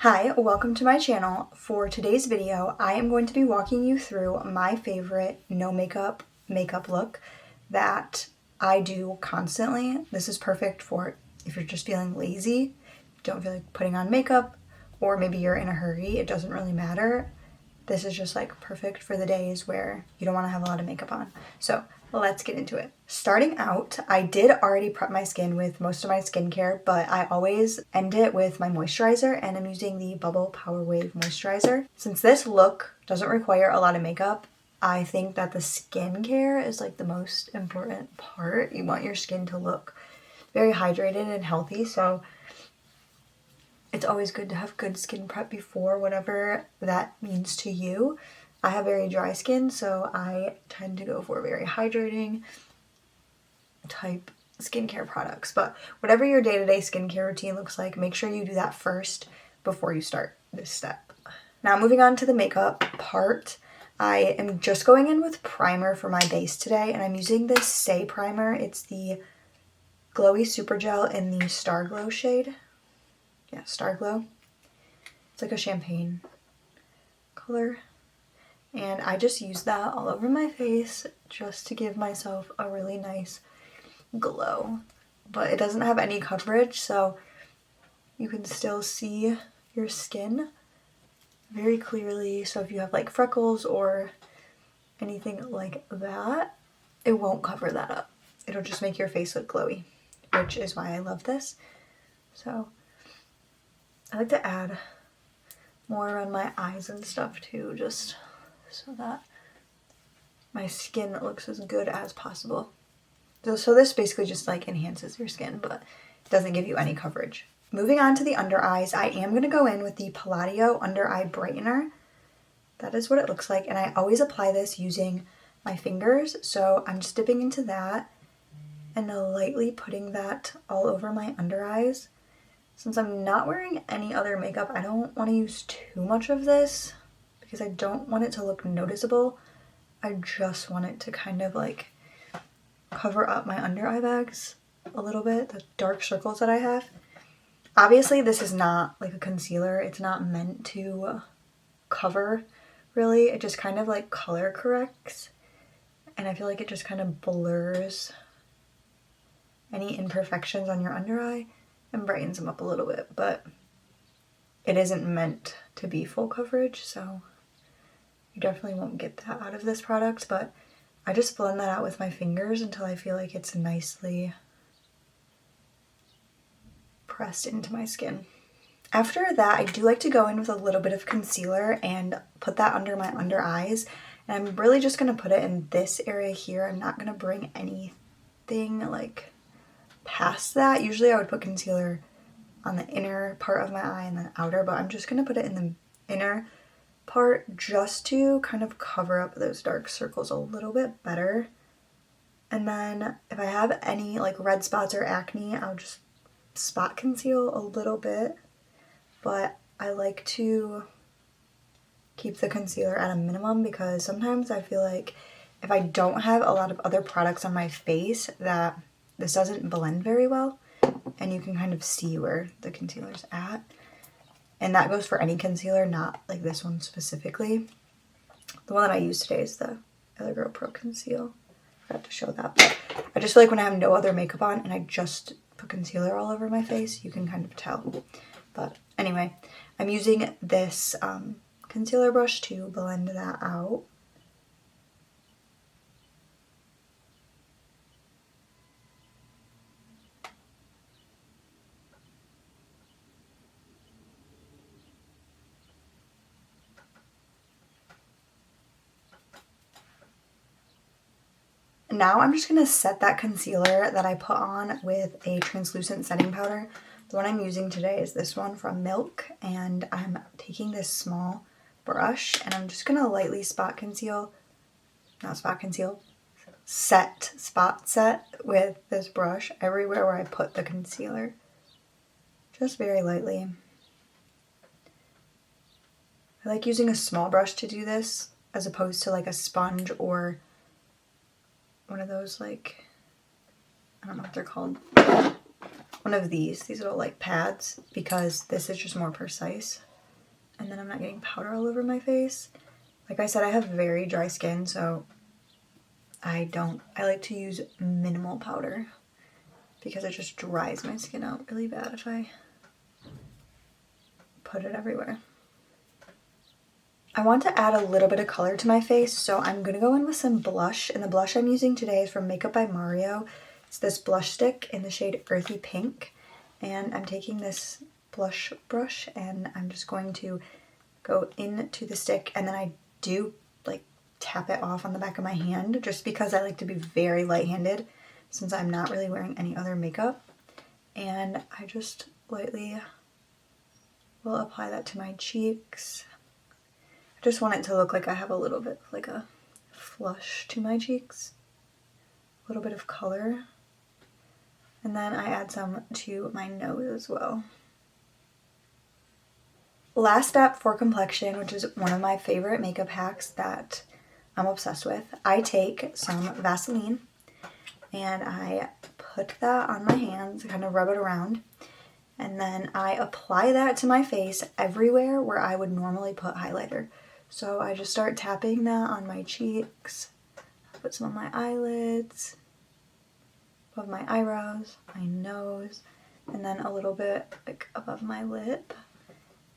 Hi, welcome to my channel. For today's video, I am going to be walking you through my favorite no makeup look that I do constantly. This is perfect for if you're just feeling lazy, don't feel like putting on makeup, or maybe you're in a hurry, it doesn't really matter. This is just like perfect for the days where you don't want to have a lot of makeup on. So let's get into it. Starting out, I did already prep my skin with most of my skincare, but I always end it with my moisturizer, and I'm using the Bubble Power Wave Moisturizer. Since this look doesn't require a lot of makeup, I think that the skincare is like the most important part. You want your skin to look very hydrated and healthy, so it's always good to have good skin prep before, whatever that means to you. I have very dry skin, so I tend to go for very hydrating type skincare products. But whatever your day-to-day skincare routine looks like, make sure you do that first before you start this step. Now moving on to the makeup part, I am just going in with primer for my base today, and I'm using this Say primer. It's the Glowy Super Gel in the Star Glow shade. Yeah, Star Glow. It's like a champagne color. And I just use that all over my face just to give myself a really nice glow. But it doesn't have any coverage, so you can still see your skin very clearly. So if you have like freckles or anything like that, it won't cover that up. It'll just make your face look glowy, which is why I love this. So I like to add more around my eyes and stuff too, just so that my skin looks as good as possible. So this basically just like enhances your skin, but it doesn't give you any coverage. Moving on to the under eyes, I am going to go in with the Palladio Under Eye Brightener. That is what it looks like, and I always apply this using my fingers, so I'm just dipping into that and lightly putting that all over my under eyes. Since I'm not wearing any other makeup, I don't want to use too much of this because I don't want it to look noticeable. I just want it to kind of like cover up my under eye bags a little bit, the dark circles that I have. Obviously, this is not like a concealer. It's not meant to cover, really. It just kind of like color corrects, and I feel like it just kind of blurs any imperfections on your under eye and brightens them up a little bit, but it isn't meant to be full coverage, so you definitely won't get that out of this product. But I just blend that out with my fingers until I feel like it's nicely pressed into my skin. After that, I do like to go in with a little bit of concealer and put that under my under eyes, and I'm really just going to put it in this area here. I'm not going to bring anything like past that. Usually I would put concealer on the inner part of my eye and then outer, but I'm just going to put it in the inner part just to kind of cover up those dark circles a little bit better. And then if I have any like red spots or acne, I'll just spot conceal a little bit, but I like to keep the concealer at a minimum because sometimes I feel like if I don't have a lot of other products on my face, that this doesn't blend very well, and you can kind of see where the concealer's at. And that goes for any concealer, not like this one specifically. The one that I use today is the Eyebrow Pro Conceal. I forgot to show that, but I just feel like when I have no other makeup on and I just put concealer all over my face, you can kind of tell. But anyway, I'm using this concealer brush to blend that out. Now I'm just going to set that concealer that I put on with a translucent setting powder. The one I'm using today is this one from Milk, and I'm taking this small brush and I'm just going to lightly spot set with this brush everywhere where I put the concealer. Just very lightly. I like using a small brush to do this as opposed to like a sponge or one of those, like, I don't know what they're called, one of these little like pads, because this is just more precise. and then I'm not getting powder all over my face. Like I said, I have very dry skin, so I like to use minimal powder because it just dries my skin out really bad if I put it everywhere. I want to add a little bit of color to my face, so I'm going to go in with some blush, and the blush I'm using today is from Makeup by Mario. It's this blush stick in the shade Earthy Pink, and I'm taking this blush brush and I'm just going to go into the stick, and then I do like tap it off on the back of my hand just because I like to be very light-handed since I'm not really wearing any other makeup, and I just lightly will apply that to my cheeks. I just want it to look like I have a little bit like a flush to my cheeks, a little bit of color, and then I add some to my nose as well. Last step for complexion, which is one of my favorite makeup hacks that I'm obsessed with. I take some Vaseline and I put that on my hands, kind of rub it around, and then I apply that to my face everywhere where I would normally put highlighter. So I just start tapping that on my cheeks, put some on my eyelids, above my eyebrows, my nose, and then a little bit like above my lip.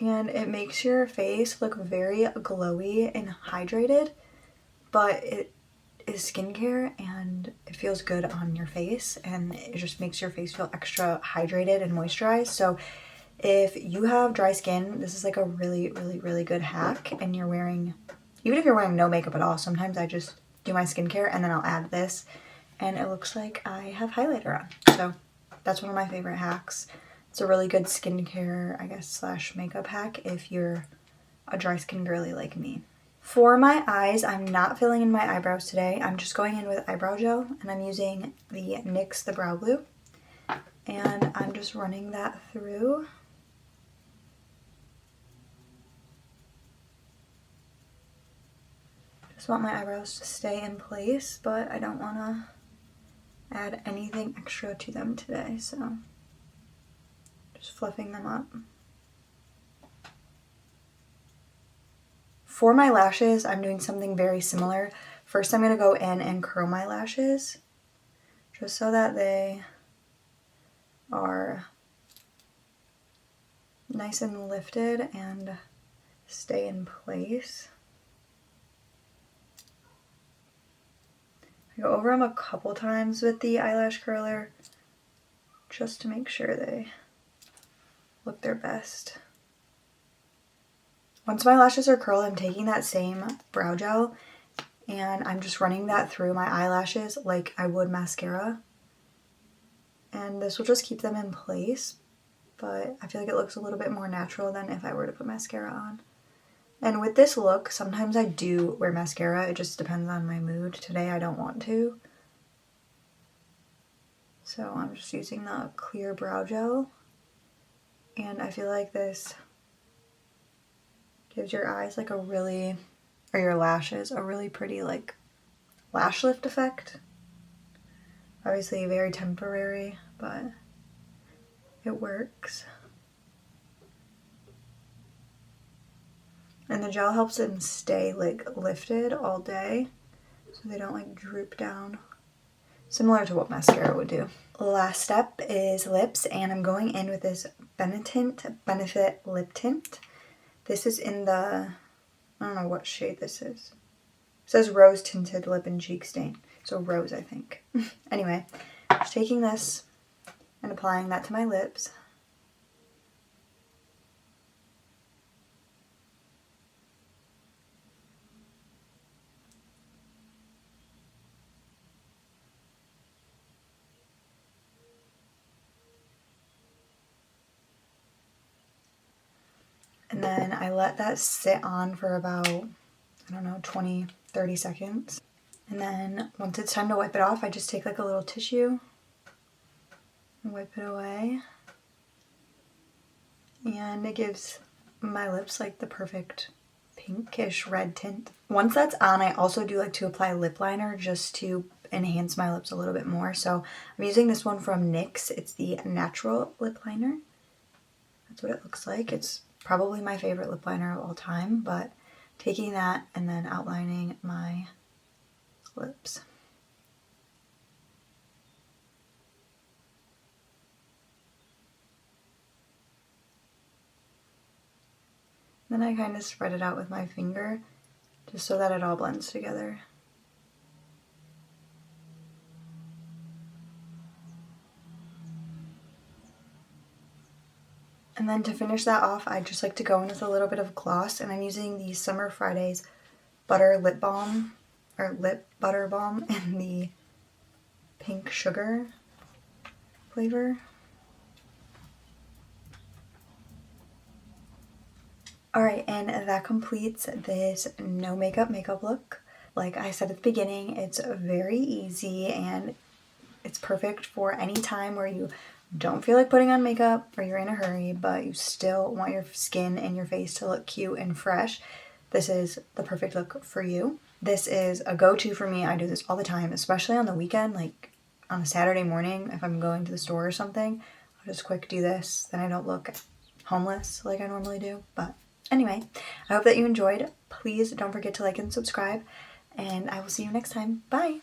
And it makes your face look very glowy and hydrated, but it is skincare and it feels good on your face, and it just makes your face feel extra hydrated and moisturized. So if you have dry skin, this is like a really, really, really good hack. And you're wearing, even if you're wearing no makeup at all, sometimes I just do my skincare and then I'll add this and it looks like I have highlighter on. So that's one of my favorite hacks. It's a really good skincare, I guess, slash makeup hack if you're a dry skin girly like me. For my eyes, I'm not filling in my eyebrows today. I'm just going in with eyebrow gel, and I'm using the NYX The Brow Glue. And I'm just running that through. Just want my eyebrows to stay in place, but I don't want to add anything extra to them today, so just fluffing them up. For my lashes, I'm doing something very similar. First, I'm going to go in and curl my lashes just so that they are nice and lifted and stay in place. I go over them a couple times with the eyelash curler just to make sure they look their best. Once my lashes are curled, I'm taking that same brow gel and I'm just running that through my eyelashes like I would mascara. And this will just keep them in place, but I feel like it looks a little bit more natural than if I were to put mascara on. And with this look, sometimes I do wear mascara. It just depends on my mood. Today I don't want to. So I'm just using the clear brow gel. And I feel like this gives your eyes like a really, or your lashes, a really pretty like lash lift effect. Obviously very temporary, but it works. And the gel helps them stay like lifted all day so they don't like droop down. Similar to what mascara would do. Last step is lips, and I'm going in with this Benefit Lip Tint. This is in the, I don't know what shade this is. It says Rose Tinted Lip and Cheek Stain. So rose, I think. Anyway, just taking this and applying that to my lips. And then I let that sit on for about, I don't know, 20, 30 seconds. And then once it's time to wipe it off, I just take like a little tissue and wipe it away. And it gives my lips like the perfect pinkish red tint. Once that's on, I also do like to apply lip liner just to enhance my lips a little bit more. So I'm using this one from NYX. It's the Natural Lip Liner. That's what it looks like. It's probably my favorite lip liner of all time, but taking that and then outlining my lips. Then I kind of spread it out with my finger just so that it all blends together. And then to finish that off, I just like to go in with a little bit of gloss, and I'm using the Summer Fridays Butter Lip Balm, or Lip Butter Balm in the Pink Sugar flavor. Alright, and that completes this no makeup look. Like I said at the beginning, it's very easy and it's perfect for any time where you don't feel like putting on makeup or you're in a hurry, but you still want your skin and your face to look cute and fresh. This is the perfect look for you. This is a go-to for me. I do this all the time, especially on the weekend, like on a Saturday morning if I'm going to the store or something. I'll just quick do this, then I don't look homeless like I normally do. But anyway, I hope that you enjoyed. Please don't forget to like and subscribe, and I will see you next time. Bye!